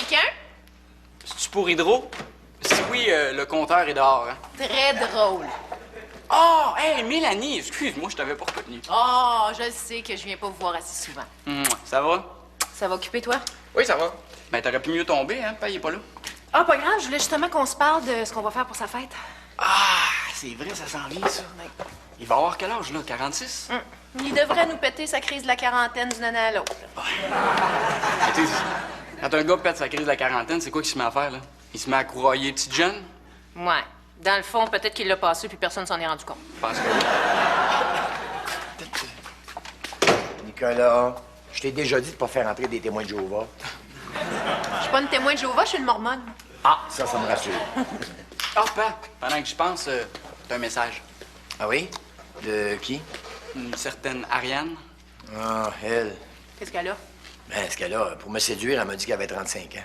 Quelqu'un? C'est-tu pour Hydro? Si oui, le compteur est dehors, hein? Très drôle. Oh, hey, Mélanie, excuse-moi, je t'avais pas retenu. Oh, je le sais que je viens pas vous voir assez souvent. Ça va? Ça va occuper, toi? Oui, ça va. Ben, t'aurais pu mieux tomber, hein? Papa, il est pas là. Ah, pas grave, je voulais justement qu'on se parle de ce qu'on va faire pour sa fête. Ah, c'est vrai, ça s'en vient, ça. Il va avoir quel âge, là? 46? Il devrait nous péter sa crise de la quarantaine d'une année à l'autre. Mais tu sais, quand un gars pète sa crise de la quarantaine, c'est quoi qu'il se met à faire, là? Il se met à courailler les petites jeunes? Ouais. Dans le fond, peut-être qu'il l'a passé puis personne s'en est rendu compte. Je pense que... Nicolas, je t'ai déjà dit de pas faire entrer des témoins de Jéhovah. Je suis pas une témoin de Jéhovah, je suis une mormone. Ah, ça me rassure. Ah, papa, pendant que je pense, t'as un message. Ah oui? De qui? Une certaine Ariane. Ah, elle. Qu'est-ce qu'elle a? Ben, ce qu'elle a, pour me séduire, elle m'a dit qu'elle avait 35 ans.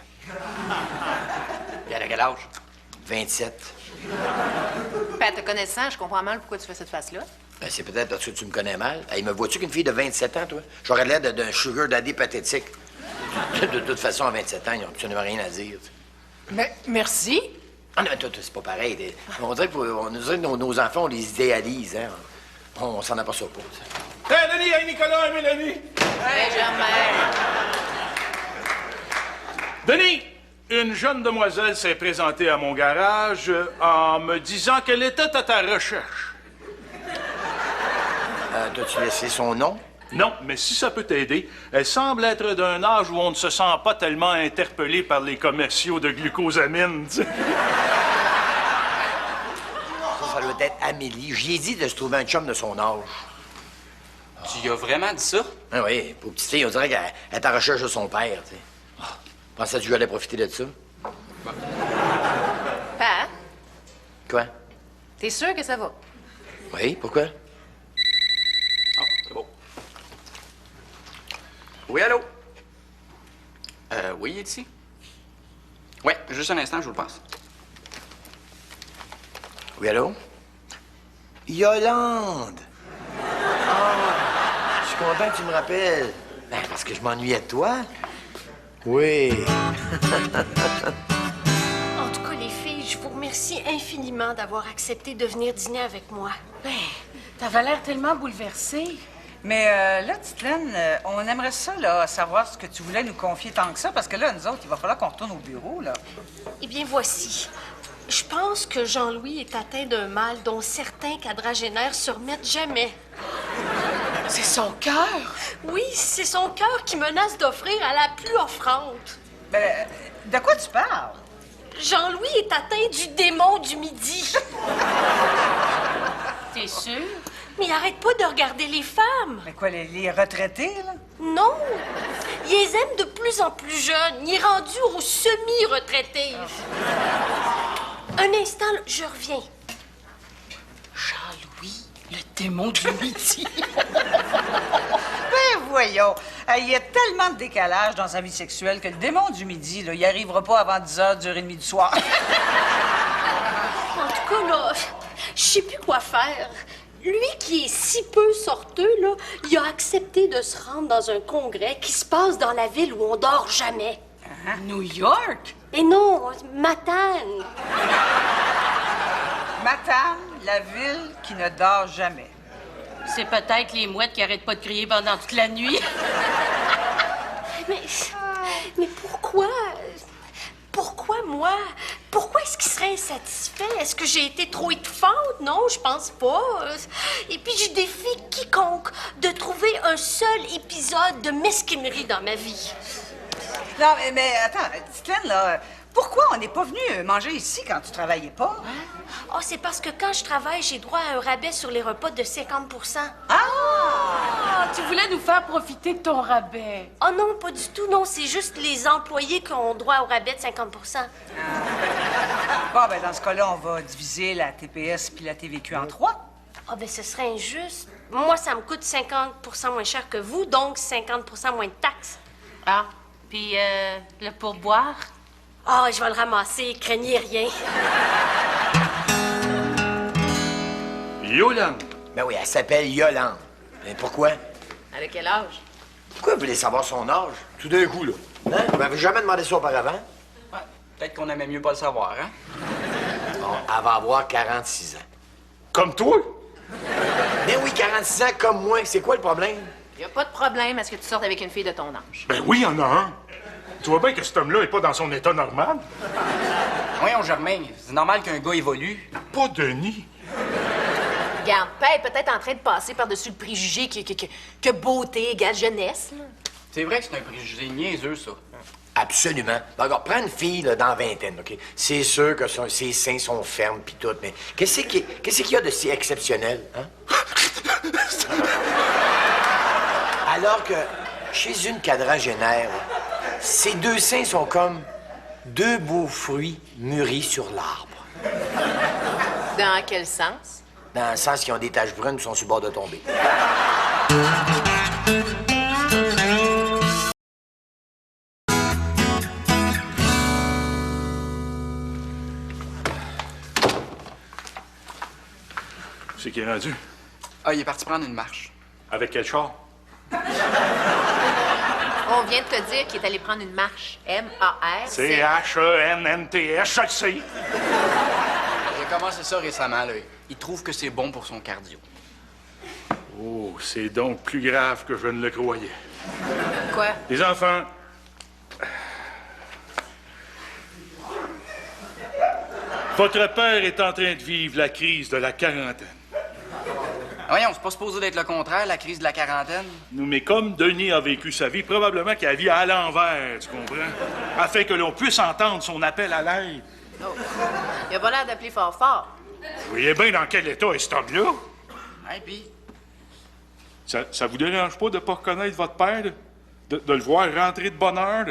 Puis elle a quel âge? 27. Puis à te connaissant, je comprends mal pourquoi tu fais cette face-là. Ben, c'est peut-être parce que tu me connais mal. Hey, me vois-tu qu'une fille de 27 ans, toi? J'aurais l'air d'un sugar daddy pathétique. De toute façon, à 27 ans, ils n'ont absolument rien à dire. Mais merci. Ah non, mais toi, c'est pas pareil. On dirait que nos enfants, on les idéalise, hein? On s'en aperçoit pas. Hé, Denis, hey, Nicolas, hey, Mélanie! Hey, Germain. Denis, une jeune demoiselle s'est présentée à mon garage en me disant qu'elle était à ta recherche. T'as-tu laissé son nom? Non, mais si ça peut t'aider, elle semble être d'un âge où on ne se sent pas tellement interpellé par les commerciaux de glucosamine, tu sais. Ça doit être Amélie. J'y ai dit de se trouver un chum de son âge. Tu y as vraiment dit ça? Ah oui, pour petite fille, on dirait qu'elle est en recherche de son père, tu sais. Pensais-tu que j'allais profiter de ça? Pat, Quoi? t'es sûr que ça va? Oui, pourquoi? Oh, c'est beau. Oui, allô? Oui, il est ici? Ouais, juste un instant, je vous le passe. Oui, allô? Yolande! Je suis content que tu me rappelles. Ben, parce que je m'ennuyais de toi. Oui. En tout cas, les filles, je vous remercie infiniment d'avoir accepté de venir dîner avec moi. Ben, t'avais l'air tellement bouleversée. Mais là, Titelaine, on aimerait ça, là, savoir ce que tu voulais nous confier tant que ça, parce que là, nous autres, il va falloir qu'on retourne au bureau, là. Eh bien, voici. Je pense que Jean-Louis est atteint d'un mal dont certains quadragénaires se remettent jamais. C'est son cœur? Oui, c'est son cœur qui menace d'offrir à la plus offrante. Ben, de quoi tu parles? Jean-Louis est atteint du démon du midi. T'es sûr? Mais il arrête pas de regarder les femmes. Mais quoi, les retraités, là? Non, il les aime de plus en plus jeunes. Il est rendu au semi-retraité. Un instant, là, je reviens. Jean-Louis, le démon du midi. Ben voyons, il y a tellement de décalage dans sa vie sexuelle que le démon du midi, là, il arrivera pas avant 10h, 10h30 du soir. En tout cas, là, je sais plus quoi faire. Lui qui est si peu sorteux, là, il a accepté de se rendre dans un congrès qui se passe dans la ville où on dort jamais. New York? Et non, Matane. Matane, la ville qui ne dort jamais. C'est peut-être les mouettes qui arrêtent pas de crier pendant toute la nuit. Mais pourquoi? Pourquoi moi? Pourquoi est-ce qu'il serait insatisfait? Est-ce que j'ai été trop étouffante? Non, je pense pas. Et puis je défie quiconque de trouver un seul épisode de mesquinerie dans ma vie. Non, mais attends, Titelaine, là, pourquoi on n'est pas venu manger ici quand tu travaillais pas? Oh, c'est parce que quand je travaille, j'ai droit à un rabais sur les repas de 50 Ah, tu voulais nous faire profiter de ton rabais. Oh non, pas du tout, non. C'est juste les employés qui ont droit au rabais de 50 Bon, ben dans ce cas-là, on va diviser la TPS puis la TVQ en 3. Ah, ben ce serait injuste. Moi, ça me coûte 50 moins cher que vous, donc 50 moins de taxes. Ah, puis le pourboire? Ah, je vais le ramasser, craignez rien. Yolande. Ben oui, elle s'appelle Yolande. Mais pourquoi? Avec quel âge? Pourquoi vous voulez savoir son âge? Tout d'un coup, là. Hein? Vous m'avez jamais demandé ça auparavant? Ouais, peut-être qu'on aimait mieux pas le savoir, hein? Bon, elle va avoir 46 ans. Comme toi? Mais oui, 46 ans comme moi. C'est quoi le problème? Y a pas de problème à ce que tu sortes avec une fille de ton âge. Ben oui, il y en a un. Tu vois bien que cet homme-là est pas dans son état normal? Voyons, Germain, c'est normal qu'un gars évolue. Pas Denis. Regarde, Père est peut-être en train de passer par-dessus le préjugé que beauté égale jeunesse, là. C'est vrai que c'est un préjugé niaiseux, ça. Absolument. Ben, regarde, prends une fille là, dans la vingtaine, OK? C'est sûr que ses seins sont fermes pis tout, mais qu'est-ce qu'il y a de si exceptionnel, hein? Alors que chez une quadragénaire, ces deux seins sont comme deux beaux fruits mûris sur l'arbre. Dans quel sens? Dans le sens qu'ils ont des taches brunes qui sont sur le bord de tomber. C'est qui est rendu? Ah, il est parti prendre une marche. Avec quel char? On vient de te dire qu'il est allé prendre une marche. M-A-R. C-H-E-N-N-T-S, je le sais. J'ai commencé ça récemment, là. Il trouve que c'est bon pour son cardio. Oh, c'est donc plus grave que je ne le croyais. Quoi? Les enfants... Votre père est en train de vivre la crise de la quarantaine. Voyons, c'est pas supposé d'être le contraire, la crise de la quarantaine. Nous, mais comme Denis a vécu sa vie, probablement qu'il a vit à l'envers, tu comprends? Afin que l'on puisse entendre son appel à l'aide. Oh. Il a pas l'air d'appeler fort fort. Vous voyez bien dans quel état est cet homme-là? Ouais, puis Ça vous dérange pas de pas reconnaître votre père? De le voir rentrer de bonne heure?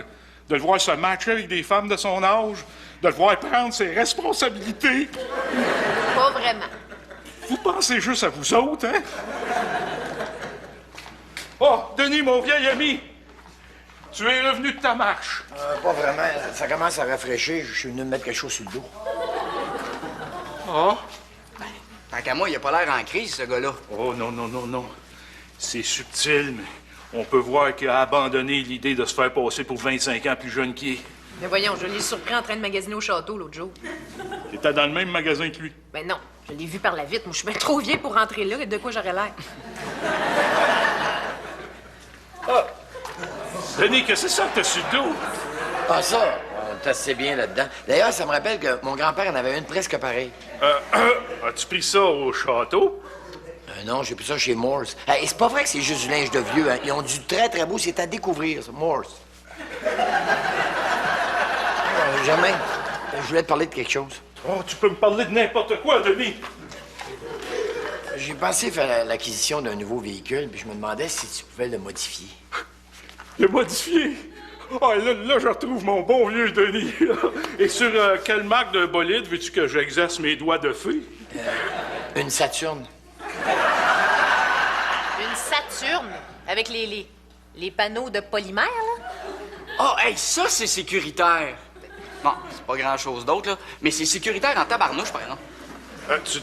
De le voir se matcher avec des femmes de son âge? De le voir prendre ses responsabilités? Pas vraiment. Vous pensez juste à vous autres, hein? Oh, Denis, mon vieil ami! Tu es revenu de ta marche. Pas vraiment. Ça commence à rafraîchir. Je suis venu me mettre quelque chose sur le dos. Oh? Tant qu'à moi, il a pas l'air en crise, ce gars-là. Oh, non, non, non, non. C'est subtil, mais on peut voir qu'il a abandonné l'idée de se faire passer pour 25 ans plus jeune qu'il est. Mais voyons, je l'ai surpris en train de magasiner au château l'autre jour. T'étais dans le même magasin que lui. Ben non, je l'ai vu par la vitre. Moi, je suis bien trop vieille pour rentrer là. Et de quoi j'aurais l'air? Denis, qu'est-ce que c'est ça que t'as sur le dos? Ah, ça, on est assez bien là-dedans. D'ailleurs, ça me rappelle que mon grand-père en avait une presque pareille. As-tu pris ça au château? Non, j'ai pris ça chez Morse. Hey, c'est pas vrai que c'est juste du linge de vieux, hein. Ils ont du très, très beau. C'est à découvrir, ça, Morse. Germain, je voulais te parler de quelque chose. Oh, tu peux me parler de n'importe quoi, Denis. J'ai pensé faire l'acquisition d'un nouveau véhicule, puis je me demandais si tu pouvais le modifier. Le modifié? Ah, là, je retrouve mon bon vieux Denis. Et sur quelle marque de bolide veux-tu que j'exerce mes doigts de fée? Une Saturne. Une Saturne avec les panneaux de polymère, là? Oh, hey, ça, c'est sécuritaire. Bon, c'est pas grand-chose d'autre, là, mais c'est sécuritaire en tabarnouche, par exemple.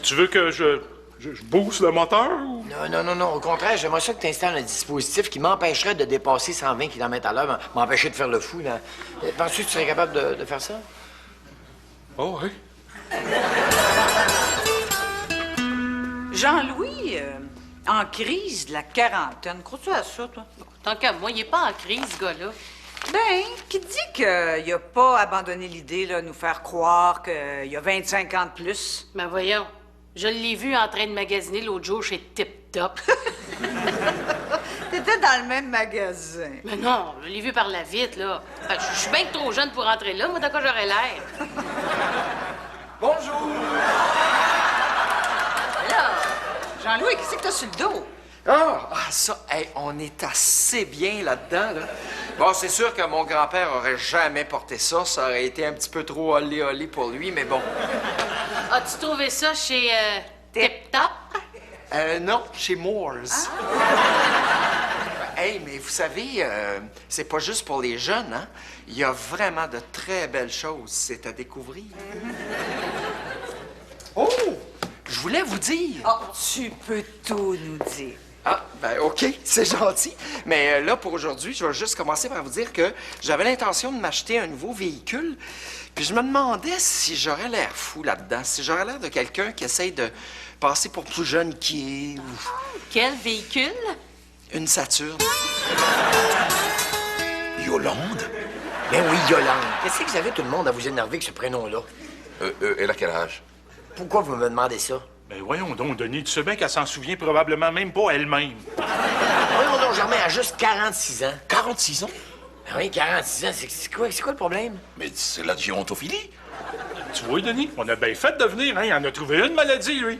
Tu veux que je booste le moteur? Ou... Non. Au contraire, j'aimerais ça que tu installes un dispositif qui m'empêcherait de dépasser 120 km/h, m'empêcher de faire le fou. Là. Penses-tu que tu serais capable de faire ça? Oh, oui. Jean-Louis, en crise de la quarantaine, crois-tu à ça, toi? Tant qu'à moi, il est pas en crise, ce gars-là. Ben, qui dit qu'il a pas abandonné l'idée, là, de nous faire croire qu'il y a 25 ans de plus? Ben voyons, je l'ai vu en train de magasiner l'autre jour chez Tip Top. T'étais dans le même magasin. Mais non, je l'ai vu par la vitre, là. Ben, je suis bien trop jeune pour entrer là. Moi, de quoi j'aurais l'air? Bonjour! Là, Jean-Louis, qu'est-ce que t'as sur le dos? Ça, hey, on est assez bien là-dedans, là. Bon, c'est sûr que mon grand-père aurait jamais porté ça. Ça aurait été un petit peu trop olé pour lui, mais bon. As-tu trouvé ça chez Tip Top? Non, chez Moore's. Hey, mais vous savez, c'est pas juste pour les jeunes, hein? Il y a vraiment de très belles choses. C'est à découvrir. Oh! Je voulais vous dire... Oh, tu peux tout nous dire. Ah, ben OK, c'est gentil. Mais là, pour aujourd'hui, je vais juste commencer par vous dire que j'avais l'intention de m'acheter un nouveau véhicule. Puis je me demandais si j'aurais l'air fou là-dedans, si j'aurais l'air de quelqu'un qui essaye de passer pour plus jeune qui est... ou Quel véhicule? une Saturne. Yolande? Ben oui, Yolande. Qu'est-ce que vous avez tout le monde à vous énerver avec ce prénom-là? Elle a quel âge? Pourquoi vous me demandez ça? Ben voyons donc, Denis, tu sais bien qu'elle s'en souvient probablement même pas elle-même. Voyons donc, Germain a juste 46 ans. 46 ans? Ben oui, 46 ans, c'est quoi le problème? Mais c'est la gérontophilie. Tu vois, Denis, on a bien fait de venir, hein? Il en a trouvé une maladie, lui.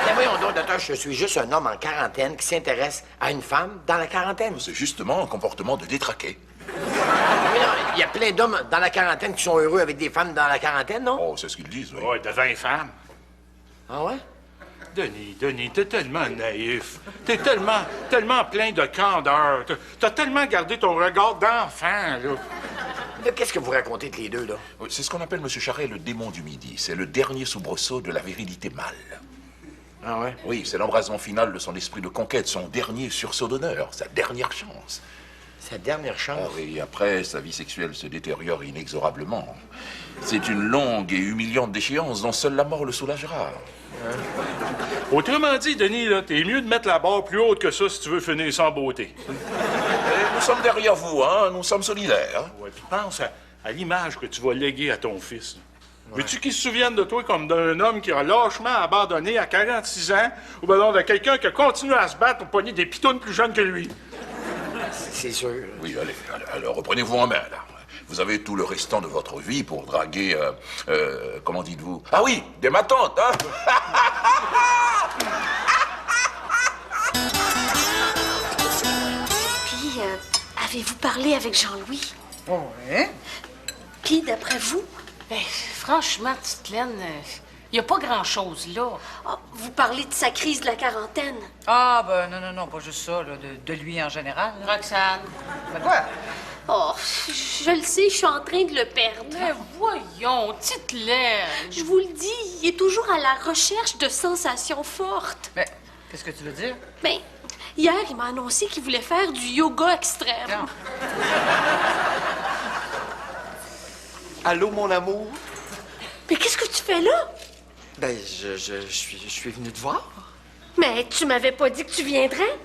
Ben voyons donc, docteur, je suis juste un homme en quarantaine qui s'intéresse à une femme dans la quarantaine. C'est justement un comportement de détraqué. Oui, non, il y a plein d'hommes dans la quarantaine qui sont heureux avec des femmes dans la quarantaine, non? Oh, c'est ce qu'ils disent, oui. Ouais, de 20 femmes. Ah ouais? Denis, t'es tellement naïf. T'es tellement plein de candeur. T'as tellement gardé ton regard d'enfant, là. Là, qu'est-ce que vous racontez tous les deux, là? Oui, c'est ce qu'on appelle, M. Charret, le démon du midi. C'est le dernier soubresaut de la virilité mâle. Ah ouais? Oui, c'est l'embrasement final de son esprit de conquête, son dernier sursaut d'honneur, sa dernière chance. Sa dernière chance. Ah oui, après, sa vie sexuelle se détériore inexorablement. C'est une longue et humiliante déchéance dont seule la mort le soulagera. Autrement dit, Denis, là, t'es mieux de mettre la barre plus haute que ça si tu veux finir sans beauté. Et nous sommes derrière vous, hein? Nous sommes solidaires. Ouais, puis pense à l'image que tu vas léguer à ton fils. Veux-tu qu'il se souvienne de toi comme d'un homme qui a lâchement abandonné à 46 ans ou bien alors de quelqu'un qui a continué à se battre pour pogner des pitounes plus jeunes que lui? C'est sûr. Oui, allez, alors reprenez-vous en main, là. Vous avez tout le restant de votre vie pour draguer, comment dites-vous? Ah oui, des matantes, hein? Puis, avez-vous parlé avec Jean-Louis? Ouais. Puis, d'après vous? Ben, franchement, petite Laine, y a pas grand-chose là. Ah, vous parlez de sa crise de la quarantaine. Ah, ben non, pas juste ça, là, de lui en général. là. Roxane. Ben quoi? Oh, je le sais, je suis en train de le perdre. Mais voyons, petite Laine. Je vous le dis, il est toujours à la recherche de sensations fortes. Ben, qu'est-ce que tu veux dire? Ben, hier, il m'a annoncé qu'il voulait faire du yoga extrême. Non. Allô, mon amour? Mais qu'est-ce que tu fais là? Ben, je suis venu te voir. Mais tu m'avais pas dit que tu viendrais?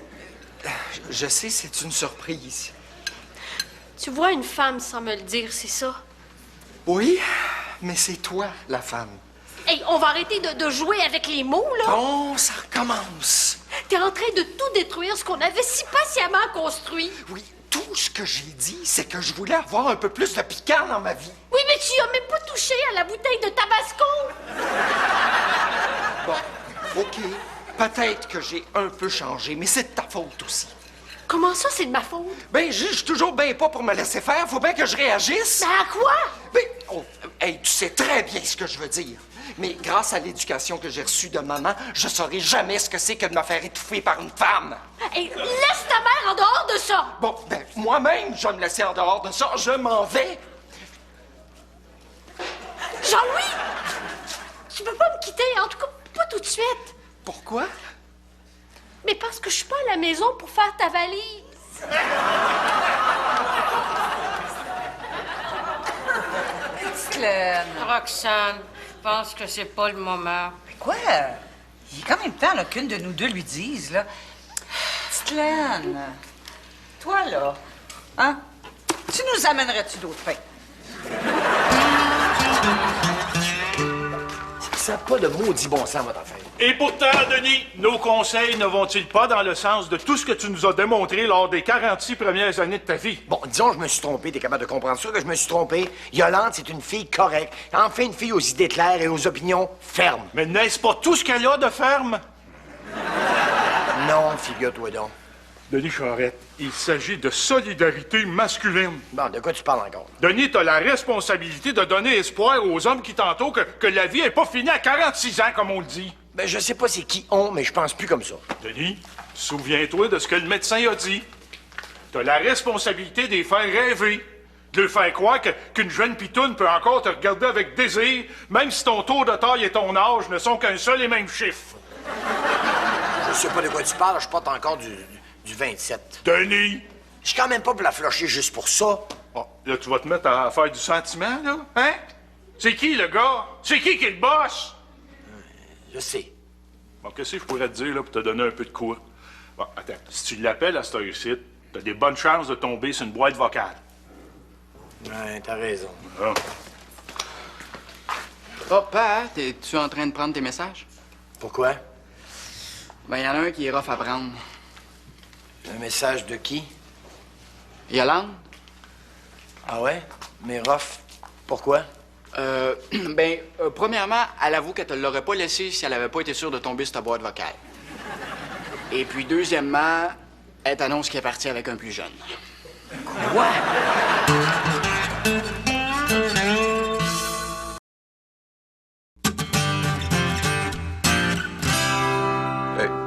Je sais, c'est une surprise. Tu vois une femme sans me le dire, c'est ça? Oui, mais c'est toi, la femme. Hey, on va arrêter de jouer avec les mots, là. Bon, ça recommence. T'es en train de tout détruire ce qu'on avait si patiemment construit. Oui, tout ce que j'ai dit, c'est que je voulais avoir un peu plus de piquant dans ma vie. Oui, mais tu as même pas touché à la bouteille de Tabasco. Bon, OK. Peut-être que j'ai un peu changé, mais c'est de ta faute aussi. Comment ça, c'est de ma faute? Ben, je suis toujours bien pas pour me laisser faire. Faut bien que je réagisse. Mais à quoi? Ben, oh, hey, tu sais très bien ce que je veux dire. Mais grâce à l'éducation que j'ai reçue de maman, je saurai jamais ce que c'est que de me faire étouffer par une femme. Hey, laisse ta mère en dehors de ça! Bon, ben, moi-même, je vais me laisser en dehors de ça. Je m'en vais. Jean-Louis! Tu peux pas me quitter, en tout cas, pas tout de suite. Pourquoi? Mais parce que je suis pas à la maison pour faire ta valise. Petite Laine. Roxane, je pense que c'est pas le moment. Mais quoi? Il est quand même temps là, qu'une de nous deux lui dise, là. Petite Laine, toi, là, hein? Tu nous amènerais-tu d'autres pains? Ça n'a pas de maudit bon sens, votre affaire. Et pourtant, Denis, nos conseils ne vont-ils pas dans le sens de tout ce que tu nous as démontré lors des 46 premières années de ta vie? Bon, disons, je me suis trompé. T'es capable de comprendre ça, que je me suis trompé. Yolande, c'est une fille correcte. Enfin, une fille aux idées claires et aux opinions fermes. Mais n'est-ce pas tout ce qu'elle a de ferme? Non, figure-toi donc. Denis Charette, il s'agit de solidarité masculine. Bon, de quoi tu parles encore? Denis, t'as la responsabilité de donner espoir aux hommes qui t'entourent que la vie est pas finie à 46 ans, comme on le dit. Ben, je sais pas c'est qui ont, mais je pense plus comme ça. Denis, souviens-toi de ce que le médecin a dit. T'as la responsabilité de les faire rêver. De leur faire croire qu'une jeune pitoune peut encore te regarder avec désir, même si ton tour de taille et ton âge ne sont qu'un seul et même chiffre. Je Je sais pas de quoi tu parles, je porte encore du 27. Denis! Je suis quand même pas pour la flusher juste pour ça. Oh, là, tu vas te mettre à faire du sentiment, là? Hein? C'est qui, le gars? C'est qui est le boss? Je sais. Bon, qu'est-ce que je pourrais te dire, là, pour te donner un peu de quoi? Bon, attends. Si tu l'appelles à cette heure-ci, t'as des bonnes chances de tomber sur une boîte vocale. Ouais, t'as raison. Ah. Papa, t'es-tu en train de prendre tes messages? Pourquoi? Ben, y en a un qui est rough à prendre. Un message de qui? Yolande? Ah ouais? Mais Ruff, pourquoi? Premièrement, elle avoue qu'elle te l'aurait pas laissé si elle avait pas été sûre de tomber sur ta boîte vocale. Et puis, deuxièmement, elle t'annonce qu'elle est partie avec un plus jeune. Quoi?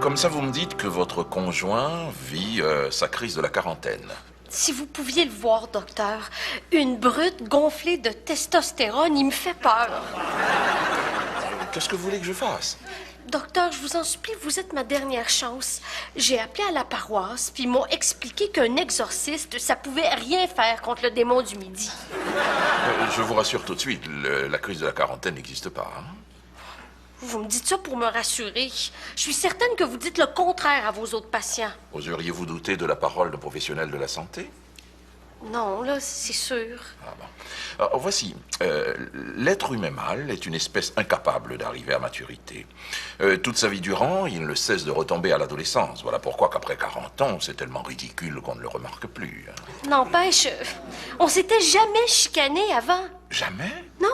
Comme ça, vous me dites que votre conjoint vit sa crise de la quarantaine. Si vous pouviez le voir, docteur, une brute gonflée de testostérone, il me fait peur. Qu'est-ce que vous voulez que je fasse? Docteur, je vous en supplie, vous êtes ma dernière chance. J'ai appelé à la paroisse, puis ils m'ont expliqué qu'un exorciste, ça pouvait rien faire contre le démon du midi. Je vous rassure tout de suite, la crise de la quarantaine n'existe pas. Hein? Vous me dites ça pour me rassurer. Je suis certaine que vous dites le contraire à vos autres patients. Oseriez-vous douter de la parole de professionnels de la santé? Non, là, c'est sûr. Ah bon. Alors, voici. L'être humain mâle est une espèce incapable d'arriver à maturité. Toute sa vie durant, il ne cesse de retomber à l'adolescence. Voilà pourquoi qu'après 40 ans, c'est tellement ridicule qu'on ne le remarque plus. Hein. N'empêche, on s'était jamais chicané avant. Jamais? Non?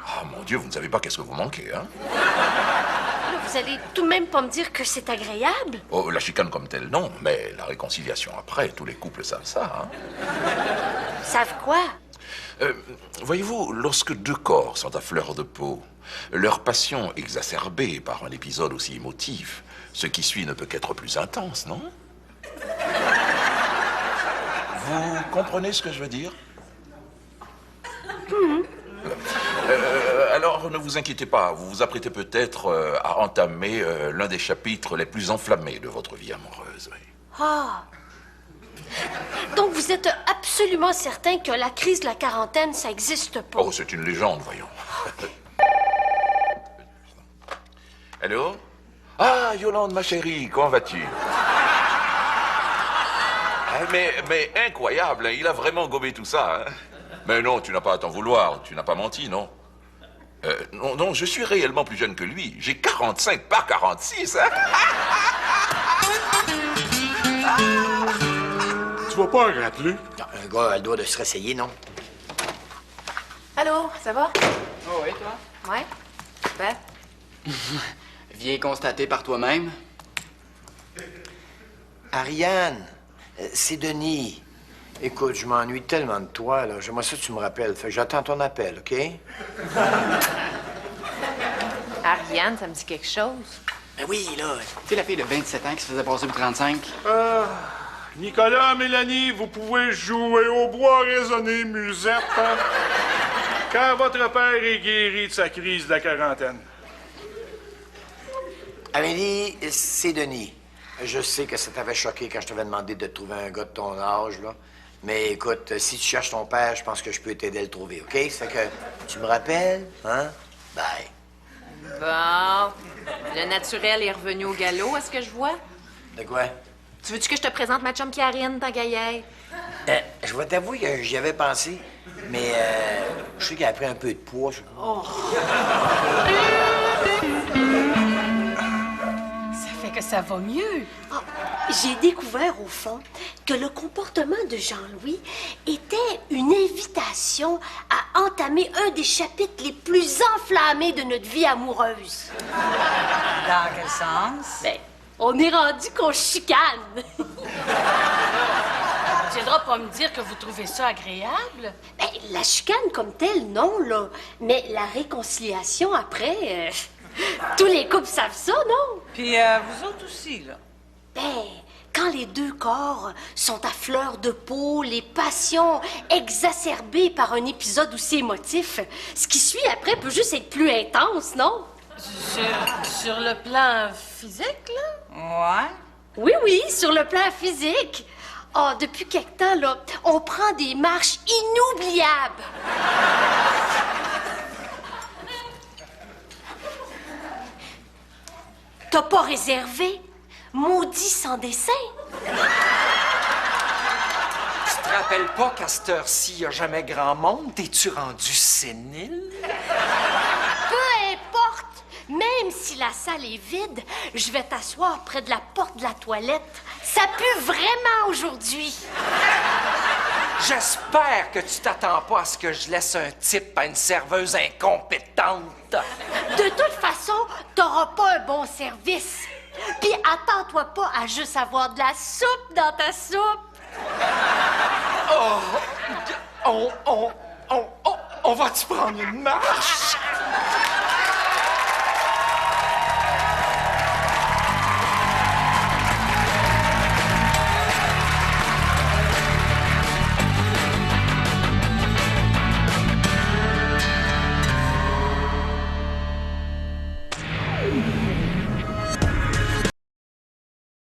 Ah, mon Dieu, vous ne savez pas qu'est-ce que vous manquez, hein? Là, vous allez tout de même pas me dire que c'est agréable? Oh, la chicane comme telle, non. Mais la réconciliation après, tous les couples savent ça, hein? Savent quoi? Voyez-vous, lorsque deux corps sont à fleur de peau, leur passion exacerbée par un épisode aussi émotif, ce qui suit ne peut qu'être plus intense, non? Vous comprenez ce que je veux dire? Alors, ne vous inquiétez pas, vous vous apprêtez peut-être à entamer l'un des chapitres les plus enflammés de votre vie amoureuse. Oui. Ah! Donc, vous êtes absolument certain que la crise de la quarantaine, ça existe pas? Oh, c'est une légende, voyons. Allô? Ah, Yolande, ma chérie, comment vas-tu? Ah, mais incroyable, hein, il a vraiment gommé tout ça, hein? Mais non, tu n'as pas à t'en vouloir, tu n'as pas menti, non? Non, je suis réellement plus jeune que lui. J'ai 45, pas 46, hein? Tu vas pas rappeler? Non, un gars a le droit de se réessayer, non? Allô, ça va? Oh oui, toi? Ouais. Ben, Viens constater par toi-même. Ariane, c'est Denis. Écoute, je m'ennuie tellement de toi, là. J'aimerais ça que tu me rappelles. Fait que j'attends ton appel, OK? Ariane, ça me dit quelque chose. Ben oui, là. Tu sais, la fille de 27 ans qui se faisait passer pour 35? Nicolas, Mélanie, vous pouvez jouer au bois raisonné, musette, hein? Quand votre père est guéri de sa crise de la quarantaine. Amélie, c'est Denis. Je sais que ça t'avait choqué quand je t'avais demandé de trouver un gars de ton âge, là. Mais écoute, si tu cherches ton père, je pense que je peux t'aider à le trouver, OK? C'est que tu me rappelles, hein? Bye. Bon. Le naturel est revenu au galop, est-ce que je vois? De quoi? Tu veux-tu que je te présente ma chum Karine, ta gaillère? Je vais t'avouer que j'y avais pensé, mais je sais qu'elle a pris un peu de poids. Ça fait que ça va mieux. Ah, j'ai découvert, au fond, que le comportement de Jean-Louis était une invitation à entamer un des chapitres les plus enflammés de notre vie amoureuse. Dans quel sens? Ben, on est rendu qu'on chicane. Tu viendras pas me dire que vous trouvez ça agréable? Ben, la chicane comme telle, non, là. Mais la réconciliation après, tous les couples savent ça, non? Puis vous autres aussi, là. Ben, quand les deux corps sont à fleur de peau, les passions exacerbées par un épisode aussi émotif, ce qui suit après peut juste être plus intense, non? Sur le plan physique, là? Ouais. Oui, sur le plan physique. Oh, depuis quelque temps, là, on prend des marches inoubliables. T'as pas réservé? Maudit sans dessin. Tu te rappelles pas qu'à cette heure-ci, y a jamais grand monde? T'es-tu rendu sénile? Peu importe. Même si la salle est vide, je vais t'asseoir près de la porte de la toilette. Ça pue vraiment aujourd'hui. J'espère que tu t'attends pas à ce que je laisse un type à une serveuse incompétente. De toute façon, t'auras pas un bon service. Puis attends-toi pas à juste avoir de la soupe dans ta soupe. On va-tu prendre une marche?